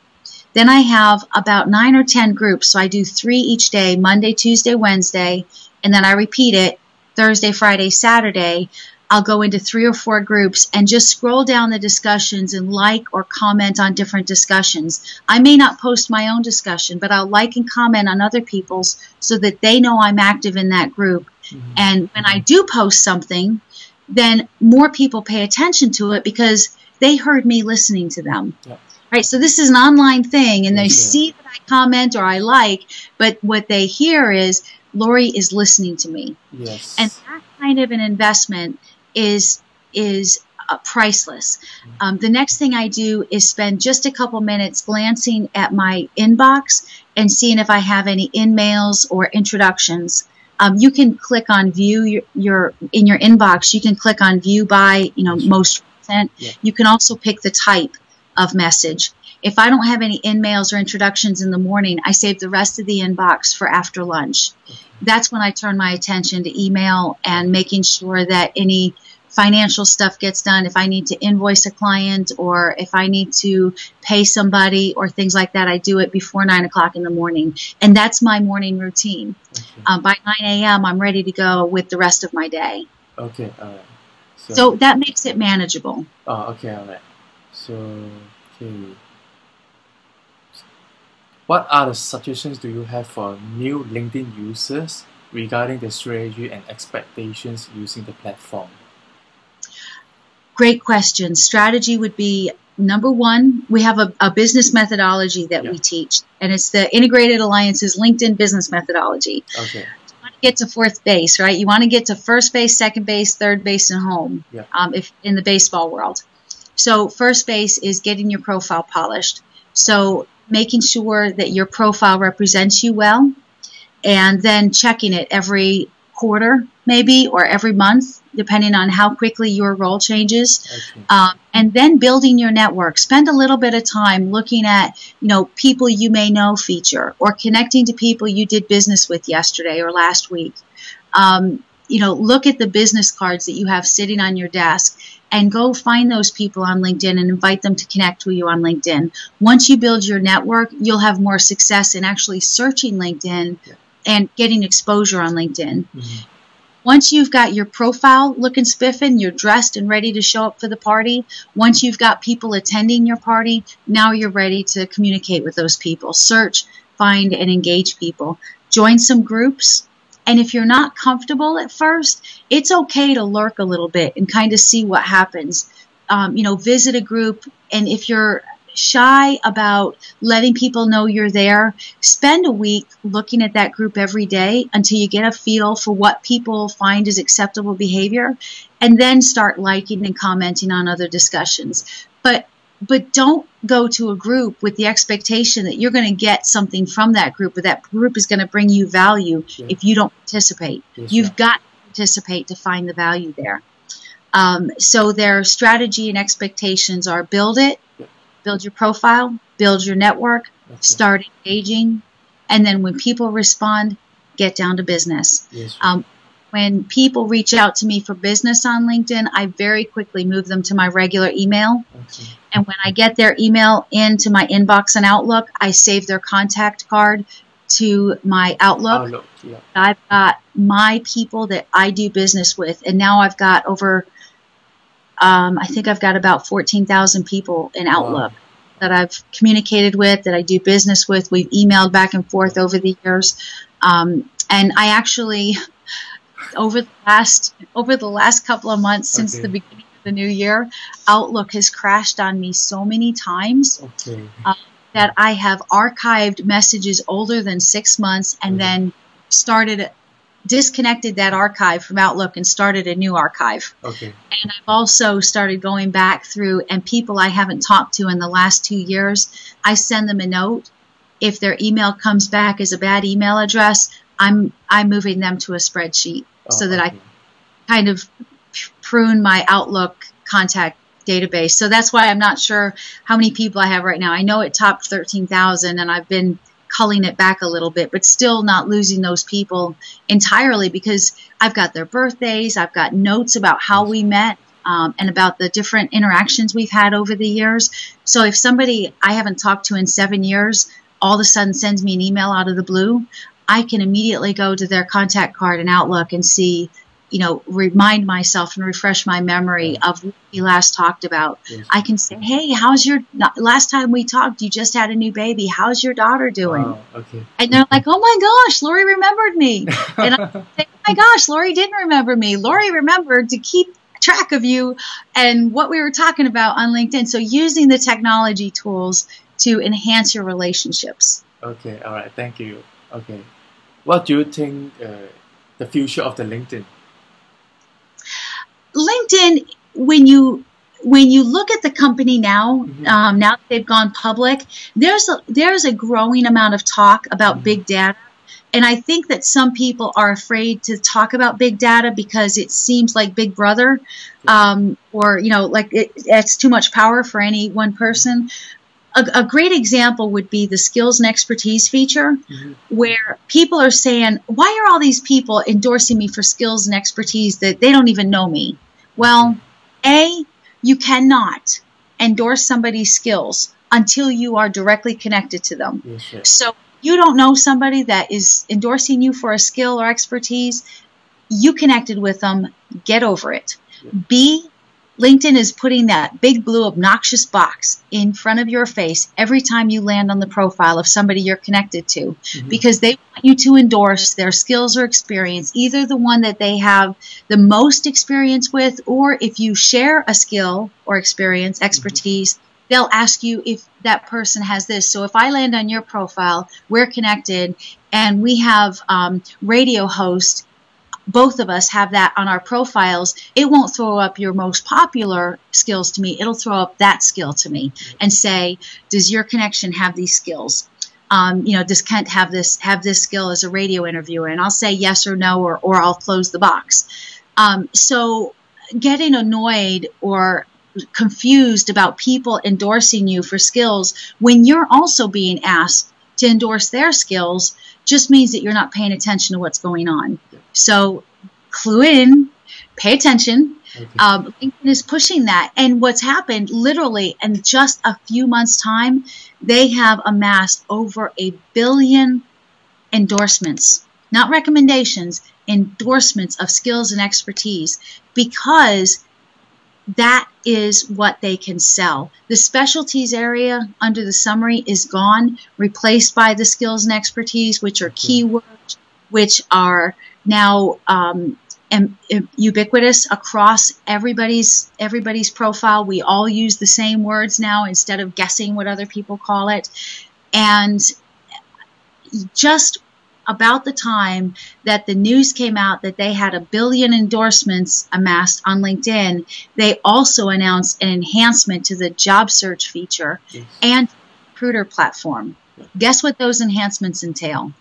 Then I have about 9 or 10 groups. So I do 3 each day, Monday, Tuesday, Wednesday, and then I repeat it Thursday, Friday, Saturday. I'll go into 3 or 4 groups and just scroll down the discussions and like or comment on different discussions. I may not post my own discussion, but I'll like and comment on other people's so that they know I'm active in that group. Mm-hmm. And when I do post something, then more people pay attention to it because they heard me listening to them. Yeah. Right? So this is an online thing, and they see that I comment or I like, but what they hear is, Lori is listening to me. Yes. And that kind of an investment is priceless. The next thing I do is spend just a couple minutes glancing at my inbox and seeing if I have any in-mails or introductions. You can click on view in your inbox. You can click on view by most recent. Yeah. You can also pick the type of message. If I don't have any in-mails or introductions in the morning, I save the rest of the inbox for after lunch. That's when I turn my attention to email and making sure that any financial stuff gets done. If I need to invoice a client or if I need to pay somebody or things like that, I do it before 9 o'clock in the morning. And that's my morning routine. By 9 a.m., I'm ready to go with the rest of my day. Okay, all right. So that makes it manageable. Oh, okay, all right. So, okay. What other suggestions do you have for new LinkedIn users regarding the strategy and expectations using the platform? Great question. Strategy would be number one. We have a business methodology that we teach, and it's the Integrated Alliances LinkedIn Business Methodology. Okay. You want to get to fourth base, right? You want to get to first base, second base, third base, and home. If in the baseball world. So first base is getting your profile polished. So making sure that your profile represents you well, and then checking it every quarter maybe or every month, depending on how quickly your role changes. And then building your network. Spend a little bit of time looking at, people you may know feature or connecting to people you did business with yesterday or last week. Look at the business cards that you have sitting on your desk and go find those people on LinkedIn and invite them to connect with you on LinkedIn. Once you build your network, you'll have more success in actually searching LinkedIn and getting exposure on LinkedIn. Once you've got your profile looking spiffing, you're dressed and ready to show up for the party. Once you've got people attending your party, now you're ready to communicate with those people. Search, find, and engage people. Join some groups. And if you're not comfortable at first, it's okay to lurk a little bit and kind of see what happens. Visit a group. And if you're shy about letting people know you're there, spend a week looking at that group every day until you get a feel for what people find is acceptable behavior, and then start liking and commenting on other discussions. But don't go to a group with the expectation that you're going to get something from that group, or that group is going to bring you value if you don't participate. You've got to participate to find the value there. So their strategy and expectations are build it, build your profile, build your network, start engaging, and then when people respond, get down to business. When people reach out to me for business on LinkedIn, I very quickly move them to my regular email. And when I get their email into my inbox and Outlook, I save their contact card to my Outlook. I've got my people that I do business with, and now I've got over I think I've got about 14,000 people in Outlook that I've communicated with, that I do business with. We've emailed back and forth over the years. And I actually, over the last couple of months since the beginning of the new year, Outlook has crashed on me so many times that I have archived messages older than 6 months and then disconnected that archive from Outlook and started a new archive. And I've also started going back through, and people I haven't talked to in the last 2 years, I send them a note. If their email comes back as a bad email address, I'm moving them to a spreadsheet so that I can kind of prune my Outlook contact database. So that's why I'm not sure how many people I have right now. I know it topped 13,000, and I've been culling it back a little bit, but still not losing those people entirely, because I've got their birthdays, I've got notes about how we met, and about the different interactions we've had over the years. So if somebody I haven't talked to in 7 years all of a sudden sends me an email out of the blue, I can immediately go to their contact card in Outlook and see, remind myself and refresh my memory of what we last talked about. I can say, hey, last time we talked, you just had a new baby. How's your daughter doing? And they're like, oh my gosh, Lori remembered me. And I say, oh my gosh, Lori didn't remember me. Lori remembered to keep track of you and what we were talking about on LinkedIn. So using the technology tools to enhance your relationships. All right. Thank you. What do you think the future of the LinkedIn? LinkedIn, when you look at the company now, now that they've gone public, there's a growing amount of talk about big data. And I think that some people are afraid to talk about big data because it seems like Big Brother, or, like it's too much power for any one person. a great example would be the skills and expertise feature, where people are saying, why are all these people endorsing me for skills and expertise that they don't even know me? Well, A, you cannot endorse somebody's skills until you are directly connected to them. Yes. So you don't know somebody that is endorsing you for a skill or expertise, you connected with them, get over it. B, LinkedIn is putting that big blue obnoxious box in front of your face every time you land on the profile of somebody you're connected to, because they want you to endorse their skills or experience, either the one that they have the most experience with, or if you share a skill or experience, expertise, they'll ask you if that person has this. So if I land on your profile, we're connected, and we have radio host, both of us have that on our profiles, it won't throw up your most popular skills to me. It'll throw up that skill to me and say, does your connection have these skills? Does Kent have this skill as a radio interviewer? And I'll say yes or no, or I'll close the box. So getting annoyed or confused about people endorsing you for skills when you're also being asked to endorse their skills just means that you're not paying attention to what's going on. So clue in, pay attention. LinkedIn is pushing that. And what's happened literally in just a few months' time, they have amassed over 1 billion endorsements, not recommendations, endorsements of skills and expertise, because that is what they can sell. The specialties area under the summary is gone, replaced by the skills and expertise, which are keywords, which are now ubiquitous across everybody's profile. We all use the same words now instead of guessing what other people call it. And just about the time that the news came out that they had 1 billion endorsements amassed on LinkedIn, they also announced an enhancement to the job search feature and recruiter platform. Guess what those enhancements entail?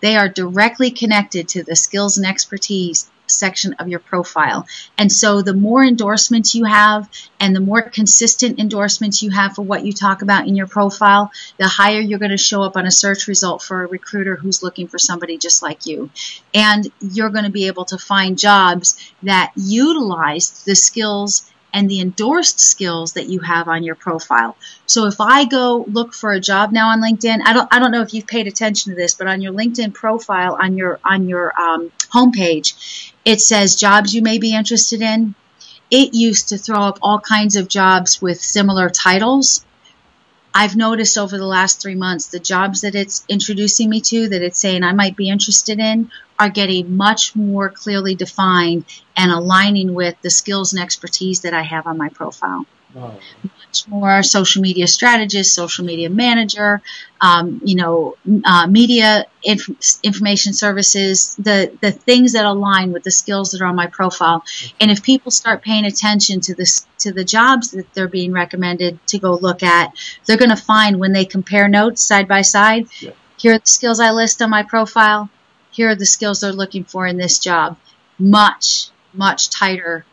They are directly connected to the skills and expertise section of your profile. And so the more endorsements you have and the more consistent endorsements you have for what you talk about in your profile, the higher you're going to show up on a search result for a recruiter who's looking for somebody just like you. And you're going to be able to find jobs that utilize the skills and the endorsed skills that you have on your profile. So if I go look for a job now on LinkedIn, I don't know if you've paid attention to this, but on your LinkedIn profile, on your homepage, it says jobs you may be interested in. It used to throw up all kinds of jobs with similar titles. I've noticed over the last 3 months, the jobs that it's introducing me to, that it's saying I might be interested in, are getting much more clearly defined and aligning with the skills and expertise that I have on my profile. Wow. Much more social media strategist, social media manager, media information services, the things that align with the skills that are on my profile. And if people start paying attention to the jobs that they're being recommended to go look at, they're going to find when they compare notes side by side, here are the skills I list on my profile, here are the skills they're looking for in this job. Much tighter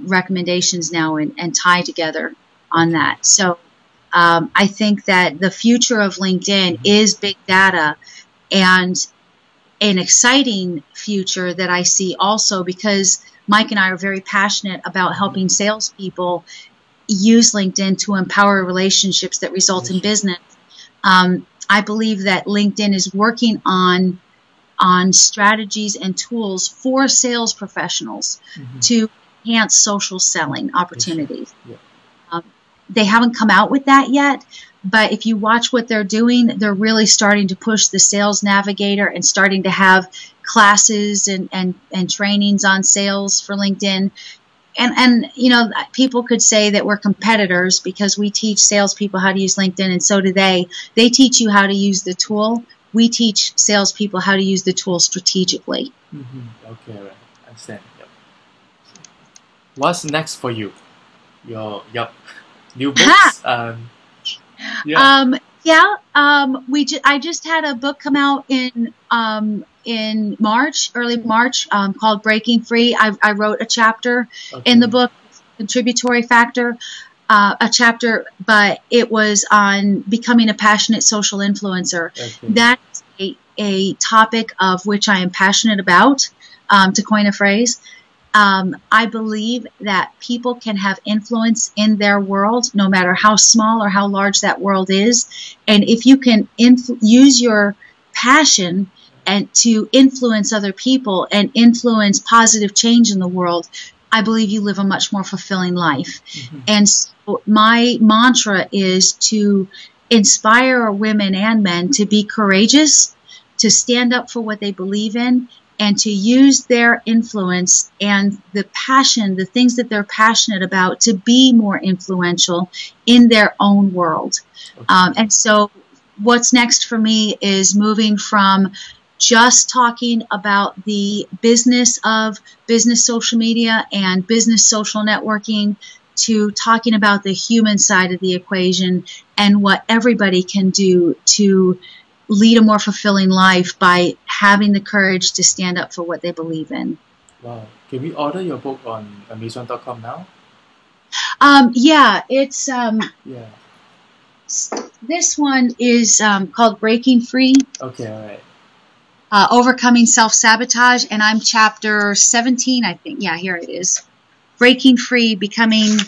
recommendations now and tie together on that. So I think that the future of LinkedIn is big data, and an exciting future that I see also, because Mike and I are very passionate about helping salespeople use LinkedIn to empower relationships that result in business. I believe that LinkedIn is working on strategies and tools for sales professionals to enhance social selling opportunities. They haven't come out with that yet, but if you watch what they're doing, they're really starting to push the Sales Navigator and starting to have classes and trainings on sales for LinkedIn. And people could say that we're competitors because we teach salespeople how to use LinkedIn, and so do they. They teach you how to use the tool. We teach salespeople how to use the tool strategically. Okay, right. I understand. Yep. What's next for you? Your new books. I just had a book come out in March, early March, called Breaking Free. I wrote a chapter in the book, Contributory Factor. a chapter, but it was on becoming a passionate social influencer. Okay. That's a topic of which I am passionate about, to coin a phrase. I believe that people can have influence in their world, no matter how small or how large that world is. And if you can use your passion and to influence other people and influence positive change in the world, I believe you live a much more fulfilling life. Mm-hmm. And so my mantra is to inspire women and men to be courageous, to stand up for what they believe in, and to use their influence and the passion, the things that they're passionate about, to be more influential in their own world. Okay. And so what's next for me is moving from just talking about the business of business social media and business social networking to talking about the human side of the equation and what everybody can do to lead a more fulfilling life by having the courage to stand up for what they believe in. Wow. Can we order your book on Amazon.com now? Yeah, it's Yeah. this one is called Breaking Free. Okay, all right. Overcoming Self-Sabotage, and I'm chapter 17, I think. Yeah, here it is. Breaking Free, Becoming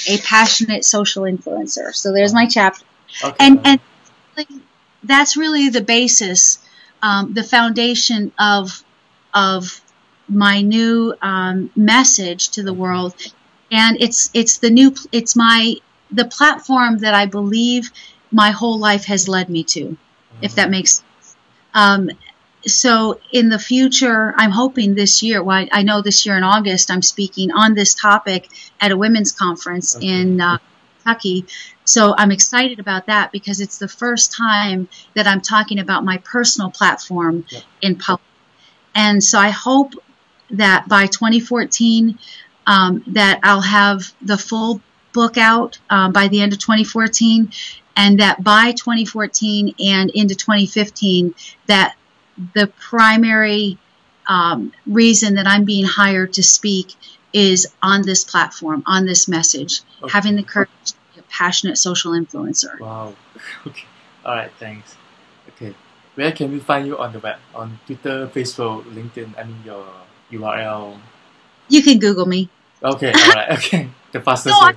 a Passionate Social Influencer. So there's my chapter. Okay, And that's really the basis, the foundation of my new message to the world. And it's the platform that I believe my whole life has led me to, if that makes sense. So in the future, I'm hoping this year, well, I know this year in August, I'm speaking on this topic at a women's conference in Kentucky. So I'm excited about that because it's the first time that I'm talking about my personal platform in public. And so I hope that by 2014, that I'll have the full book out by the end of 2014, and that by 2014 and into 2015, that the primary reason that I'm being hired to speak is on this platform, on this message, having the courage to be a passionate social influencer. Wow. Okay. All right. Thanks. Okay. Where can we find you on the web? On Twitter, Facebook, LinkedIn? I mean, your URL. You can Google me. Okay. All right. Okay. The fastest way.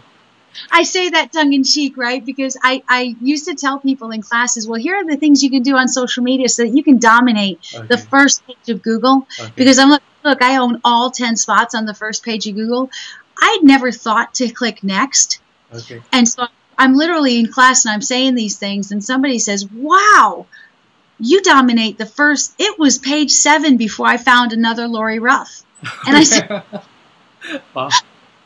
I say that tongue-in-cheek, right? Because I used to tell people in classes, well, here are the things you can do on social media so that you can dominate the first page of Google. Because I'm like, look, I own all 10 spots on the first page of Google. I'd never thought to click next. And so I'm literally in class and I'm saying these things and somebody says, wow, you dominate the first. It was page 7 before I found another Lori Ruff. And I said, wow.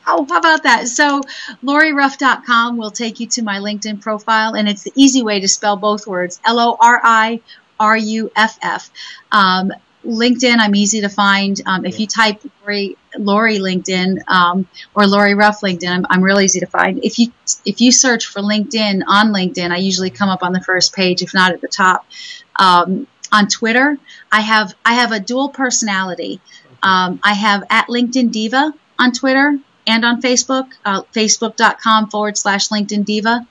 Oh, how about that? So LoriRuff.com will take you to my LinkedIn profile, and it's the easy way to spell both words, LoriRuff. LinkedIn, I'm easy to find. If you type Lori LinkedIn or Lori Ruff LinkedIn, I'm real easy to find. If you search for LinkedIn on LinkedIn, I usually come up on the first page, if not at the top. On Twitter, I have a dual personality. I have at LinkedIn Diva on Twitter and on Facebook, facebook.com/LinkedIn Diva,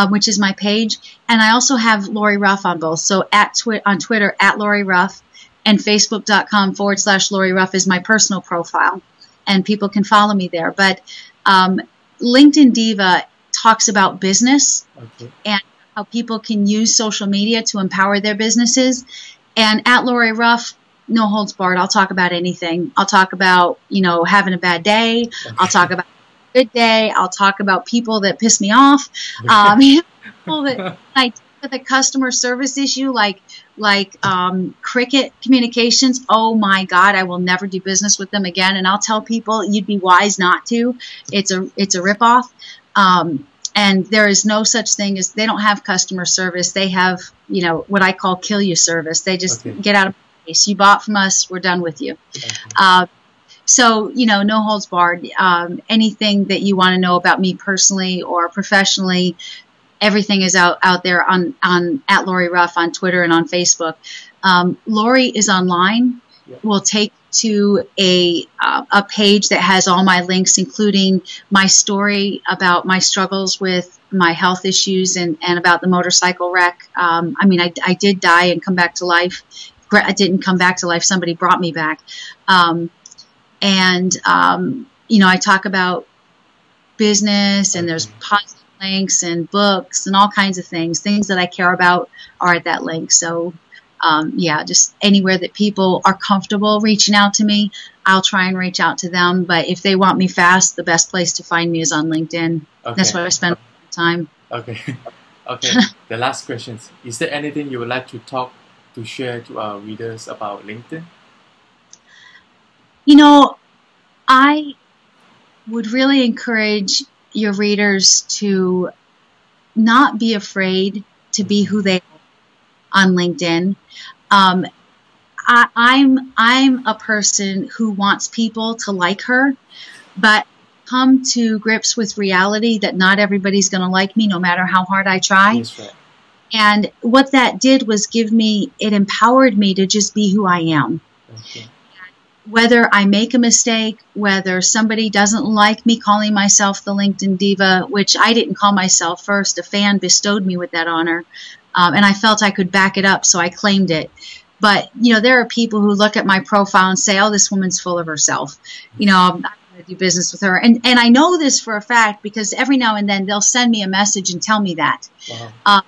which is my page. And I also have Lori Ruff on both. So on Twitter, at Lori Ruff, and facebook.com/Lori Ruff is my personal profile. And people can follow me there. But LinkedIn Diva talks about business and how people can use social media to empower their businesses. And at Lori Ruff, no holds barred. I'll talk about anything. I'll talk about, having a bad day. I'll talk about a good day. I'll talk about people that piss me off. People that with a customer service issue like Cricket Communications. Oh my God, I will never do business with them again. And I'll tell people you'd be wise not to. It's a ripoff. And there is no such thing as, they don't have customer service. They have, what I call kill you service. They just get out of case. You bought from us, we're done with you. So, no holds barred. Anything that you want to know about me personally or professionally, everything is out there on at Lori Ruff on Twitter and on Facebook. Lori is online. will take to a page that has all my links, including my story about my struggles with my health issues and about the motorcycle wreck. I mean, I did die and come back to life. I didn't come back to life. Somebody brought me back. You know, I talk about business, and there's positive links and books and all kinds of things. Things that I care about are at that link. So, yeah, just anywhere that people are comfortable reaching out to me, I'll try and reach out to them. But if they want me fast, the best place to find me is on LinkedIn. Okay. That's where I spend time. Okay. Okay. The last question. Is there anything you would like to share to our readers about LinkedIn? You know, I would really encourage your readers to not be afraid to be who they are on LinkedIn. I'm a person who wants people to like her, but come to grips with reality that not everybody's going to like me no matter how hard I try. That's right. And what that did was it empowered me to just be who I am. Okay. Whether I make a mistake, whether somebody doesn't like me calling myself the LinkedIn Diva, which I didn't call myself first, a fan bestowed me with that honor, and I felt I could back it up, so I claimed it. But, you know, there are people who look at my profile and say, oh, this woman's full of herself. You know, I'm not going to do business with her. And I know this for a fact because every now and then they'll send me a message and tell me that. Wow.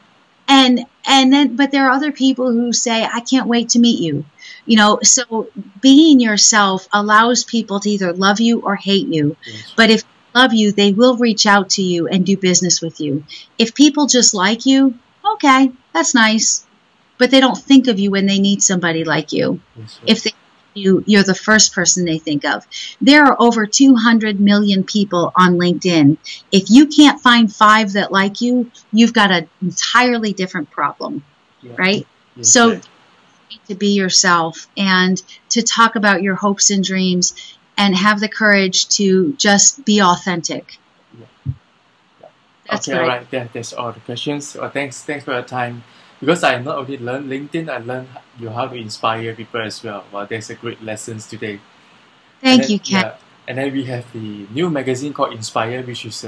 But there are other people who say, I can't wait to meet you. You know, so being yourself allows people to either love you or hate you. Yes. But if they love you, they will reach out to you and do business with you. If people just like you, okay, that's nice. But they don't think of you when they need somebody like you. Yes, if they you're the first person they think of. There are over 200 million people on LinkedIn. If you can't find 5 that like you, you've got an entirely different problem, right? Yes, so right. To be yourself and to talk about your hopes and dreams and have the courage to just be authentic. Okay, all right. That's all the questions. Thanks for your time. Because I not only learned LinkedIn, I learned how to inspire people as well. Well, there's a great lessons today. Thank you, Ken. Yeah, and then we have the new magazine called Inspire, which is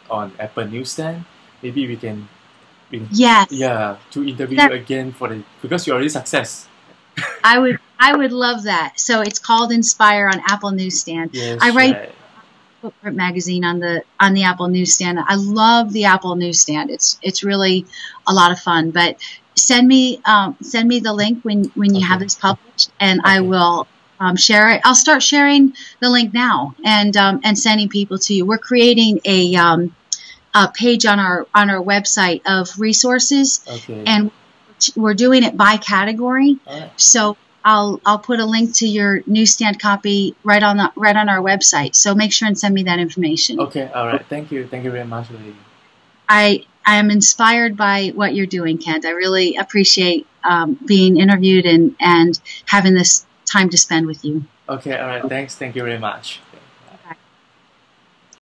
on Apple Newsstand. Maybe we can, yes, to interview you again because you're already success. I would love that. So it's called Inspire on Apple Newsstand. Yes, I write Footprint magazine on the Apple Newsstand. I love the Apple Newsstand. It's really a lot of fun. But send me the link when you have this published, and I will share it. I'll start sharing the link now and sending people to you. We're creating a page on our website of resources, and we're doing it by category. So I'll put a link to your newsstand copy right on our website. So make sure and send me that information. Okay, all right. Thank you very much, lady. I am inspired by what you're doing, Kent. I really appreciate being interviewed and having this time to spend with you. Okay, all right. Thanks. Thank you very much.